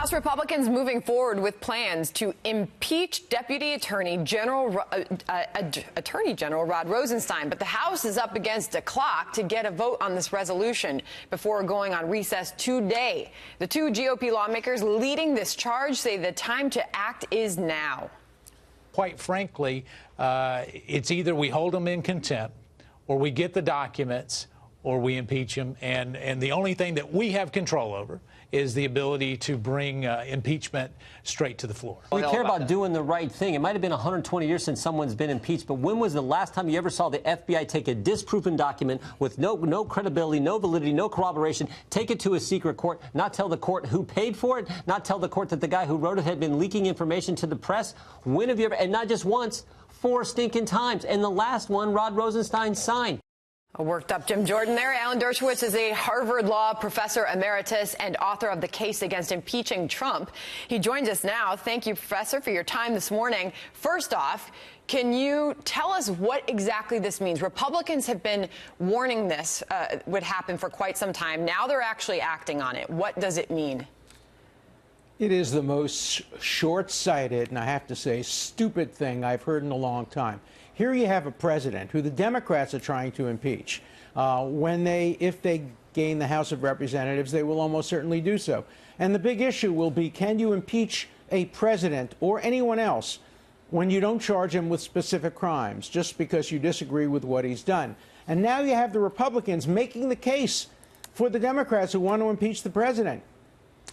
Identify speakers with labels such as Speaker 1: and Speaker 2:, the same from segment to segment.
Speaker 1: House Republicans moving forward with plans to impeach Deputy Attorney General Rod Rosenstein. But the House is up against a clock to get a vote on this resolution before going on recess today. The two GOP lawmakers leading this charge say the time to act is now.
Speaker 2: Quite frankly, it's either we hold them in contempt or we get the documents or we impeach them. And the only thing that we have control over is the ability to bring impeachment straight to the floor.
Speaker 3: We care about doing the right thing. It might have been 120 years since someone's been impeached, but when was the last time you ever saw the FBI take a disproven document with no credibility, no validity, no corroboration, take it to a secret court, not tell the court who paid for it, not tell the court that the guy who wrote it had been leaking information to the press? When have you ever, and not just once, 4 stinking times. And the last one, Rod Rosenstein signed.
Speaker 1: A worked up Jim Jordan there. Alan Dershowitz is a Harvard Law professor emeritus and author of The Case Against Impeaching Trump. He joins us now. Thank you, Professor, for your time this morning. First off, can you tell us what exactly this means? Republicans have been warning this would happen for quite some time. Now they're actually acting on it. What does it mean?
Speaker 4: It is the most short-sighted, and I have to say stupid thing I've heard in a long time. Here you have a president who the Democrats are trying to impeach. If they gain the House of Representatives, they will almost certainly do so. And the big issue will be, can you impeach a president or anyone else when you don't charge him with specific crimes just because you disagree with what he's done? And now you have the Republicans making the case for the Democrats who want to impeach the president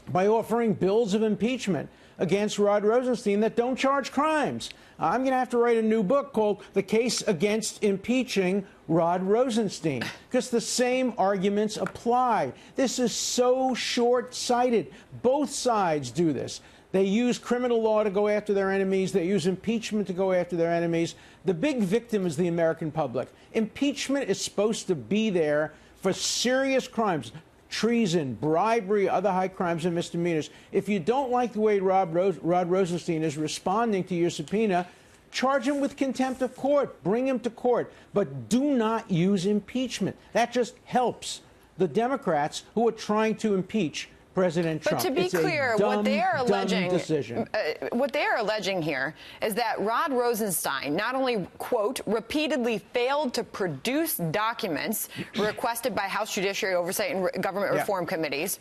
Speaker 4: by offering bills of impeachment against Rod Rosenstein that don't charge crimes. I'm going to have to write a new book called The Case Against Impeaching Rod Rosenstein, because the same arguments apply. This is so short-sighted. Both sides do this. They use criminal law to go after their enemies. They use impeachment to go after their enemies. The big victim is the American public. Impeachment is supposed to be there for serious crimes. Treason, bribery, other high crimes and misdemeanors. If you don't like the way Rod Rosenstein is responding to your subpoena, charge him with contempt of court. Bring him to court. But do not use impeachment. That just helps the Democrats who are trying to impeach President Trump.
Speaker 1: But to be clear, what they are alleging here is that Rod Rosenstein not only, quote, repeatedly failed to produce documents requested by House Judiciary Oversight and Government Reform committees,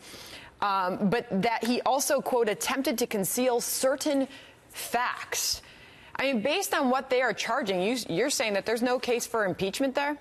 Speaker 1: but that he also, quote, attempted to conceal certain facts. I mean, based on what they are charging, you're saying that there's no case for impeachment there?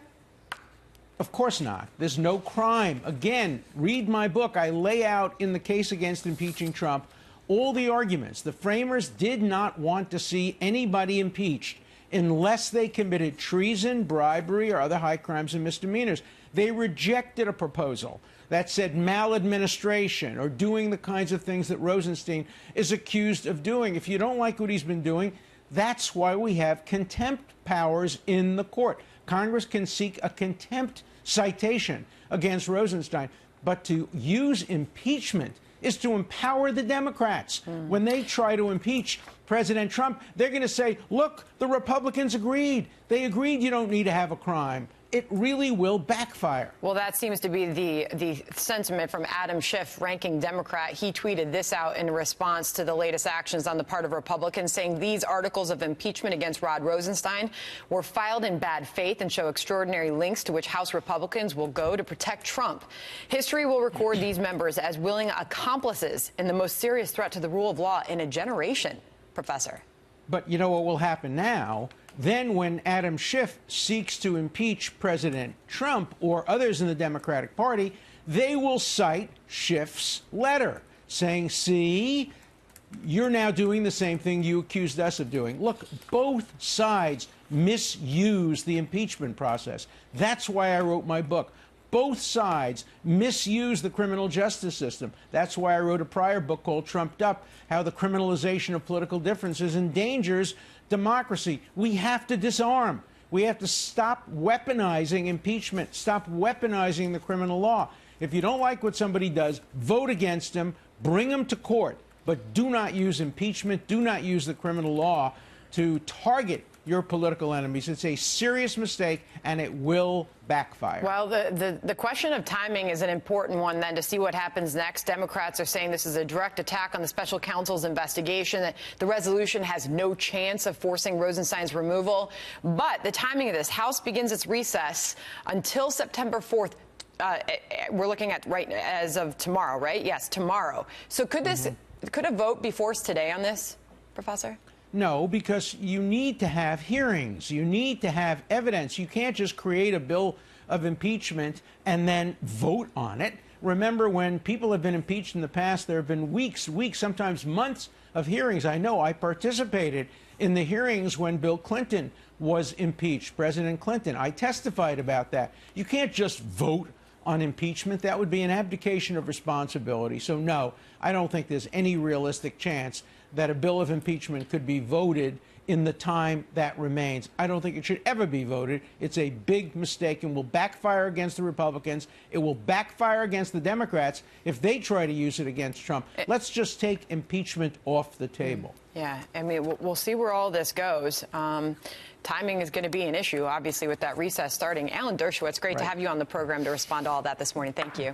Speaker 4: Of course not. There's no crime. Again, read my book. I lay out in The Case Against Impeaching Trump all the arguments. The framers did not want to see anybody impeached unless they committed treason, bribery, or other high crimes and misdemeanors. They rejected a proposal that said maladministration or doing the kinds of things that Rosenstein is accused of doing. If you don't like what he's been doing, that's why we have contempt powers in the court. Congress can seek a contempt citation against Rosenstein, but to use impeachment is to empower the Democrats. When they try to impeach President Trump, they're going to say, look, the Republicans agreed. They agreed you don't need to have a crime. It really will backfire.
Speaker 1: Well, that seems to be the sentiment from Adam Schiff, ranking Democrat. He tweeted this out in response to the latest actions on the part of Republicans, saying these articles of impeachment against Rod Rosenstein were filed in bad faith and show extraordinary lengths to which House Republicans will go to protect Trump. History will record these members as willing accomplices in the most serious threat to the rule of law in a generation, Professor.
Speaker 4: But you know what will happen now? Then when Adam Schiff seeks to impeach President Trump or others in the Democratic Party, they will cite Schiff's letter saying, see, you're now doing the same thing you accused us of doing. Look, both sides misuse the impeachment process. That's why I wrote my book. Both sides misuse the criminal justice system. That's why I wrote a prior book called Trumped Up, how the criminalization of political differences endangers democracy. We have to disarm. We have to stop weaponizing impeachment, stop weaponizing the criminal law. If you don't like what somebody does, vote against him, bring him to court, but do not use impeachment, do not use the criminal law to target your political enemies. It's a serious mistake, and it will backfire.
Speaker 1: Well, the question of timing is an important one, then, to see what happens next. Democrats are saying this is a direct attack on the special counsel's investigation, that the resolution has no chance of forcing Rosenstein's removal. But the timing of this, House begins its recess until September 4th. We're looking at right as of tomorrow, right? Yes, tomorrow. So could this, could a vote be forced today on this, Professor?
Speaker 4: No, because you need to have hearings. You need to have evidence. You can't just create a bill of impeachment and then vote on it. Remember, when people have been impeached in the past, there have been weeks, sometimes months of hearings. I know I participated in the hearings when Bill Clinton was impeached, President Clinton. I testified about that. You can't just vote on impeachment. That would be an abdication of responsibility. So, no, I don't think there's any realistic chance that a bill of impeachment could be voted in the time that remains. I don't think it should ever be voted. It's a big mistake and will backfire against the Republicans. It will backfire against the Democrats if they try to use it against Trump. Let's just take impeachment off the table.
Speaker 1: Yeah, I mean, we'll see where all this goes. Timing is going to be an issue, obviously, with that recess starting. Alan Dershowitz, great to have you on the program to respond to all that this morning. Thank you.